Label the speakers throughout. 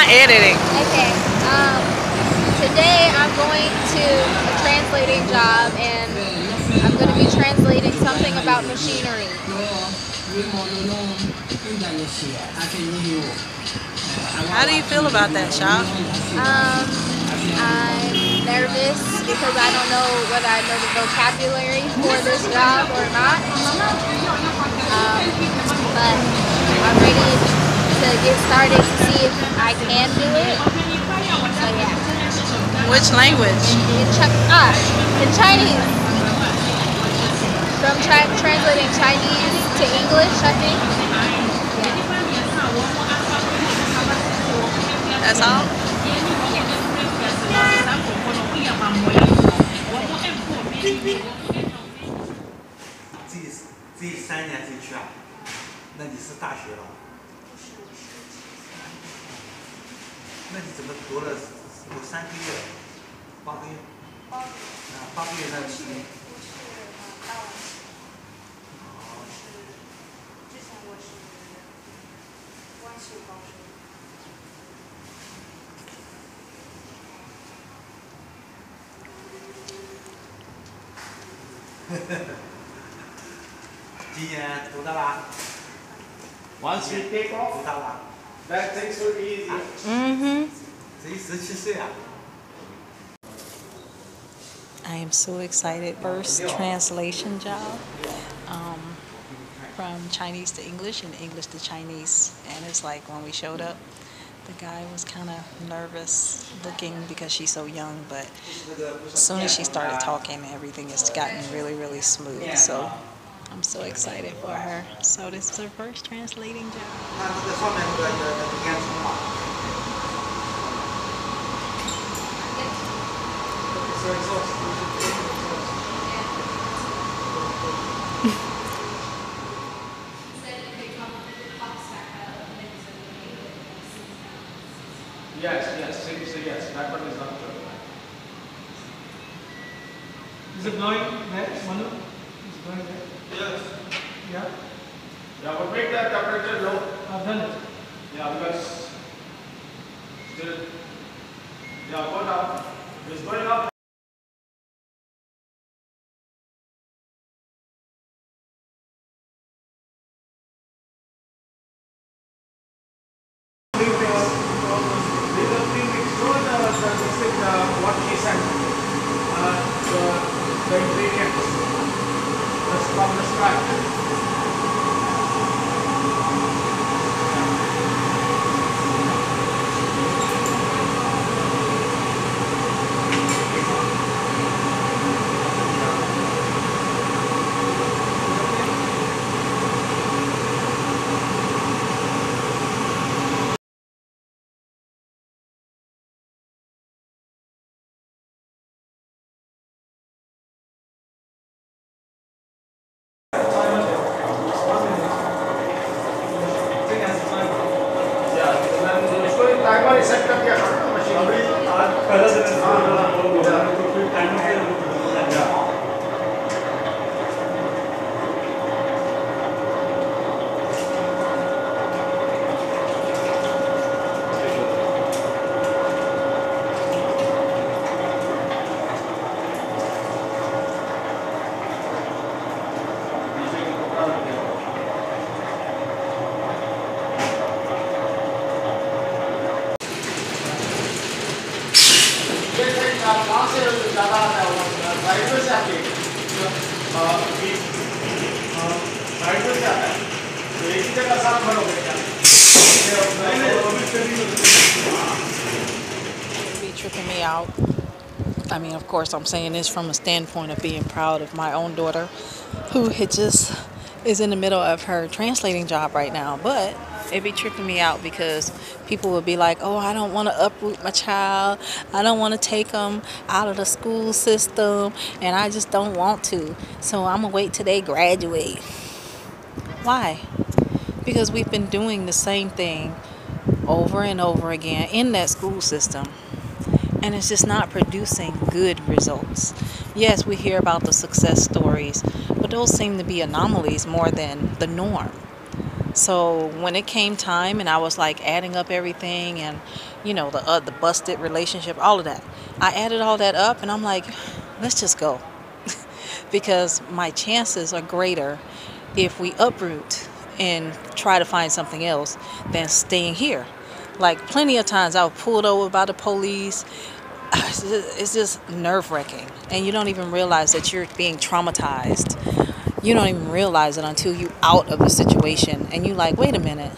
Speaker 1: not editing.
Speaker 2: Okay. Today I'm going to a translating job and I'm going to be translating something about machinery.
Speaker 1: How do you feel about that, Shop?
Speaker 2: I'm nervous because I don't know whether I know the vocabulary for this job or not. But I'm ready to get started to see if I can do it. So yeah.
Speaker 1: Which language?
Speaker 2: In Chinese. So I'm translating Chinese to English, I think.
Speaker 1: That's all?
Speaker 3: Once we take off, that things will be easy.
Speaker 1: I am so excited. First translation job from Chinese to English and English to Chinese. And it's like when we showed up, the guy was kind of nervous looking because she's so young. But as soon as she started talking, everything has gotten really, really smooth. So I'm so excited for her. So this is her first translating job.
Speaker 3: Yes, that one is not good. Is it blowing there, Manu? Is it blowing there? Yes. Yeah? Yeah, but make that temperature low. I've done it. Yeah, because still, yeah, go down. It's going up. What he said, the ingredients, from the scratch.
Speaker 1: It'd be tripping me out. I mean, of course, I'm saying this from a standpoint of being proud of my own daughter, who just is in the middle of her translating job right now. But it'd be tripping me out because people would be like, oh, I don't want to uproot my child. I don't want to take them out of the school system, and I just don't want to. So I'm going to wait till they graduate. Why? Because we've been doing the same thing over and over again in that school system, and it's just not producing good results. Yes, we hear about the success stories, but those seem to be anomalies more than the norm. So when it came time and I was like adding up everything and the busted relationship, all of that, I added all that up and I'm like, let's just go because my chances are greater if we uproot and try to find something else than staying here. Like plenty of times I was pulled over by the police. It's just nerve-wracking and you don't even realize that you're being traumatized. You don't even realize it until you out of the situation and you like, wait a minute,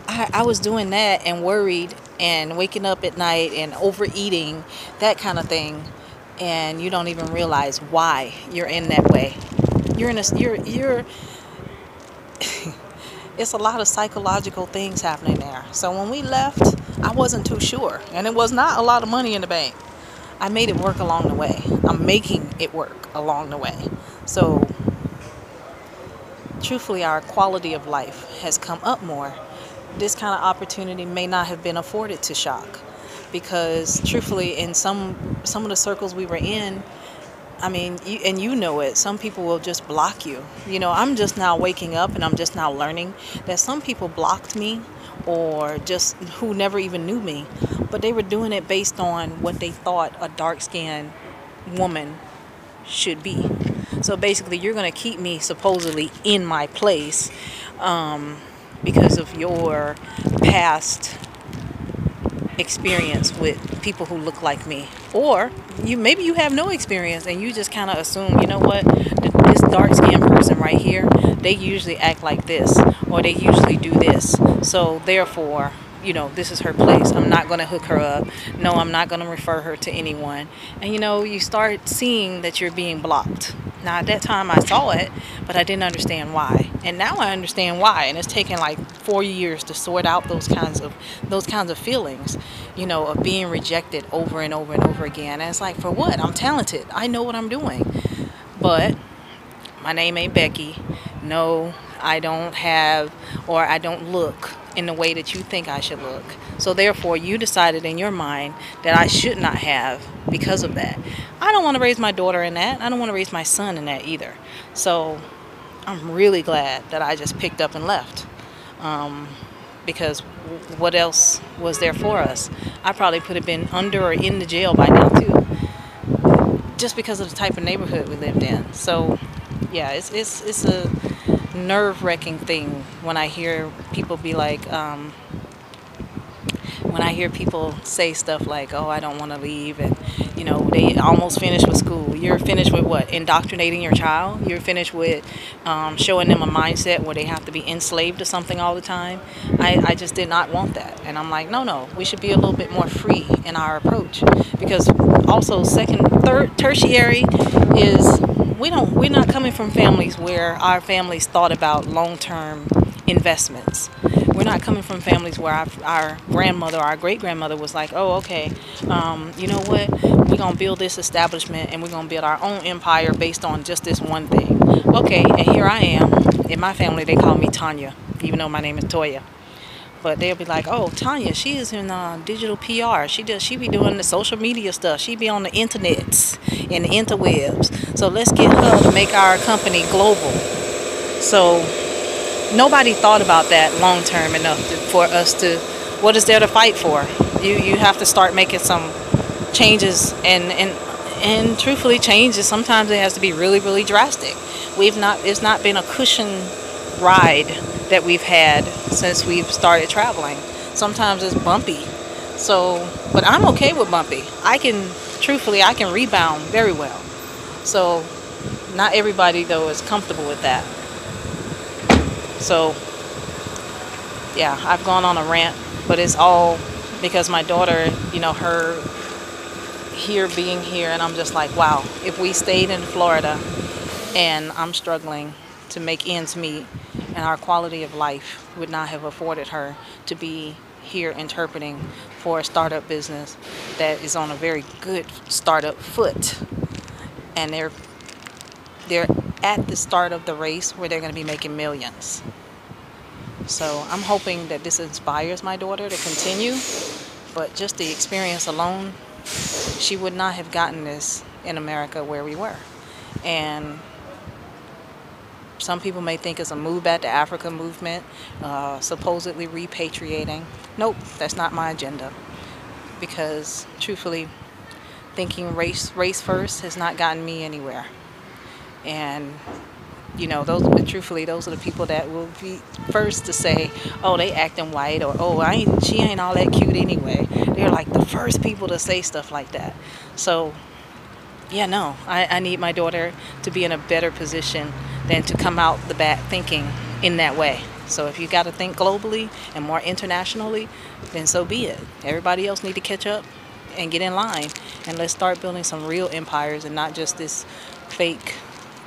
Speaker 1: I was doing that and worried and waking up at night and overeating, that kind of thing, and you don't even realize why you're in that way. You're it's a lot of psychological things happening there. So when we left, I wasn't too sure, and it was not a lot of money in the bank. I made it work along the way. I'm making it work along the way. So truthfully, our quality of life has come up more. This kind of opportunity may not have been afforded to Shock because truthfully, in some of the circles we were in, I mean, you know it, some people will just block you. I'm just now waking up and I'm just now learning that some people blocked me or just who never even knew me, but they were doing it based on what they thought a dark-skinned woman should be. So basically, you're going to keep me supposedly in my place because of your past experience with people who look like me, or maybe you have no experience and you just kind of assume, you know what, this dark skinned person right here, they usually act like this or they usually do this, so therefore this is her place. I'm not going to hook her up. No, I'm not going to refer her to anyone. And you start seeing that you're being blocked. Now at that time I saw it, but I didn't understand why. And now I understand why. And it's taken like 4 years to sort out those kinds of feelings, of being rejected over and over and over again. And it's like, for what? I'm talented. I know what I'm doing. But my name ain't Becky. No, I don't have, or I don't look in the way that you think I should look. So therefore, you decided in your mind that I should not have because of that. I don't want to raise my daughter in that. I don't want to raise my son in that either. So I'm really glad that I just picked up and left. Because what else was there for us? I probably could have been under or in the jail by now too, just because of the type of neighborhood we lived in. So yeah, it's a nerve-wracking thing when I hear people be like, when I hear people say stuff like, oh, I don't want to leave, and they almost finished with school. You're finished with what? Indoctrinating your child? You're finished with showing them a mindset where they have to be enslaved to something all the time? I just did not want that. And I'm like, no, we should be a little bit more free in our approach. Because also tertiary is, we're not coming from families where our families thought about long-term investments. We're not coming from families where our grandmother or our great-grandmother was like, oh, okay, you know what, we're going to build this establishment and we're going to build our own empire based on just this one thing. Okay, and here I am. In my family, they call me Tanya, even though my name is Toya. But they'll be like, oh, Tanya, she is in digital PR. She be doing the social media stuff. She be on the internets and the interwebs. So let's get her to make our company global. So nobody thought about that long term enough for us to, what is there to fight for? You have to start making some changes, and truthfully, changes, sometimes it has to be really, really drastic. It's not been a cushion ride that we've had since we've started traveling. Sometimes it's bumpy. So, but I'm okay with bumpy. I can rebound very well. So not everybody though is comfortable with that. So yeah, I've gone on a rant, but it's all because my daughter, her being here, and I'm just like, wow, if we stayed in Florida and I'm struggling to make ends meet, and our quality of life would not have afforded her to be here interpreting for a startup business that is on a very good startup foot, and they're at the start of the race where they're going to be making millions. So I'm hoping that this inspires my daughter to continue, but just the experience alone, she would not have gotten this in America where we were. And some people may think it's a move back to Africa movement, supposedly repatriating. Nope, that's not my agenda. Because truthfully, thinking race first has not gotten me anywhere. And you know, truthfully, those are the people that will be first to say, oh, they acting white, or oh, she ain't all that cute anyway. They're like the first people to say stuff like that. So yeah, no, I need my daughter to be in a better position than to come out the bat thinking in that way. So if you got to think globally and more internationally, then so be it. Everybody else need to catch up and get in line, and let's start building some real empires and not just this fake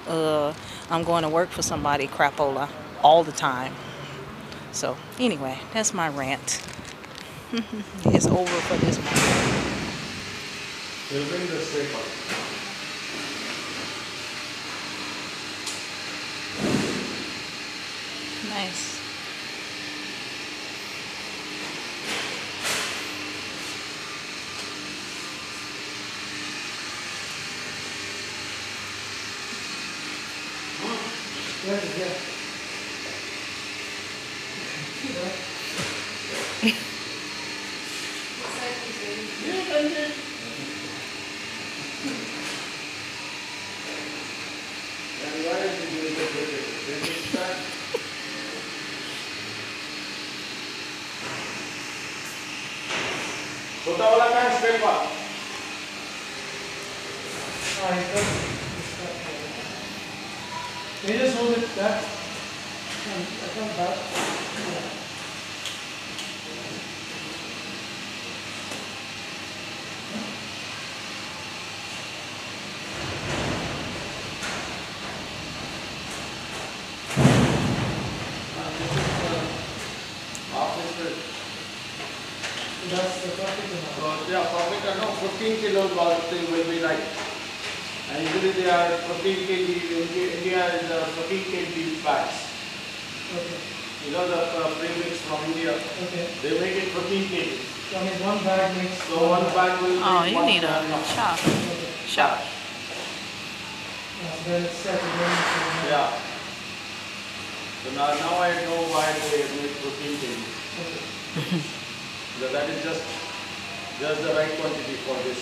Speaker 1: I'm going to work for somebody crapola all the time. So anyway, that's my rant. It's over for this month.
Speaker 3: We'll bring the steak up.
Speaker 1: Nice.
Speaker 3: Yeah. छोटा वाला का step पर Can you just hold it back? I come back. That's the perfect. Yeah, perfect. No, 15 kilos thing will be right. And usually they are 14 kg. India is 14 kg bags. Okay. You know the premix from India. Okay. They make it 14 kg. So I mean one bag makes. So one bag will.
Speaker 1: Oh, you need a chop.
Speaker 3: Okay.
Speaker 1: Chop.
Speaker 3: Then it's set again. Yeah. So now I know why they make 14 kg. Okay. So that is just the right quantity for this.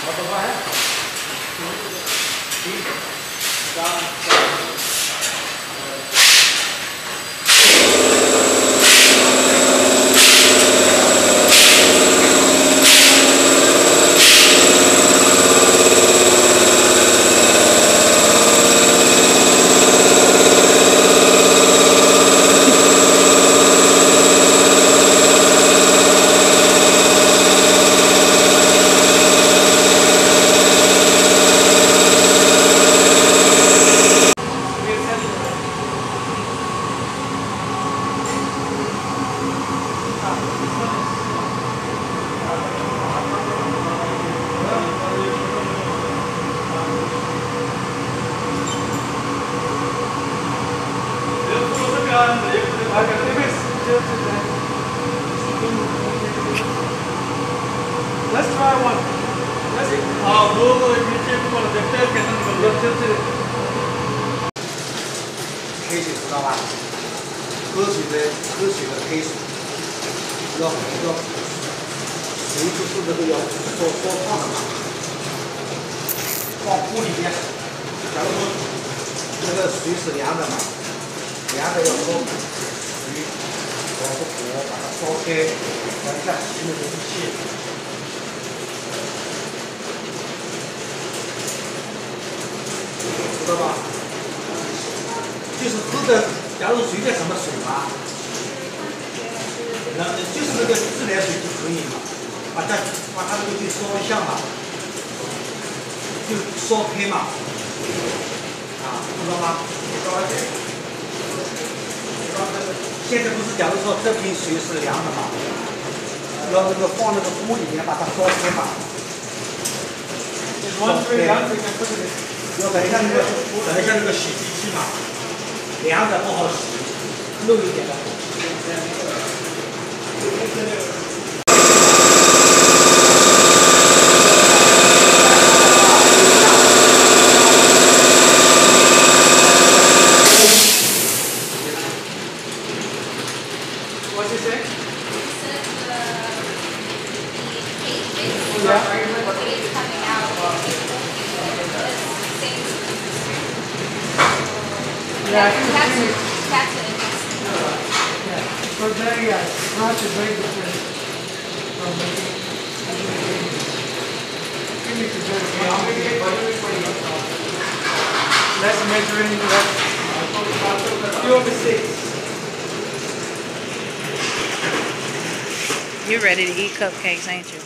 Speaker 3: What daba hai? ठीक है. Let's try one. Let's see. दो नीचे ऊपर देखते हैं कैसे निकलता है.
Speaker 4: 黑水知道吧？喝水的黑水，要水就是这个要说放的嘛，放壶里面。假如说这个水是凉的嘛，凉的要烧水，搞个火把它烧开，往下吸那个气。知道吧？就是喝的，假如随便什么水嘛，然后就是那个自来水就可以嘛，把它那个就烧一下嘛，就烧开嘛，知道吗？现在不是假如说这瓶水是凉的嘛，要那个放那个锅里面把它烧开嘛。要等一下那个洗涤器嘛，凉的不好洗，
Speaker 3: What's it say?
Speaker 2: It says the cake mix
Speaker 3: Yeah.
Speaker 2: is coming out. That's it.
Speaker 3: Yeah. So there, yeah, scratch is very different from making. Finish is very different. Less measuring, less. 2/6.
Speaker 1: You're ready to eat cupcakes, ain't you?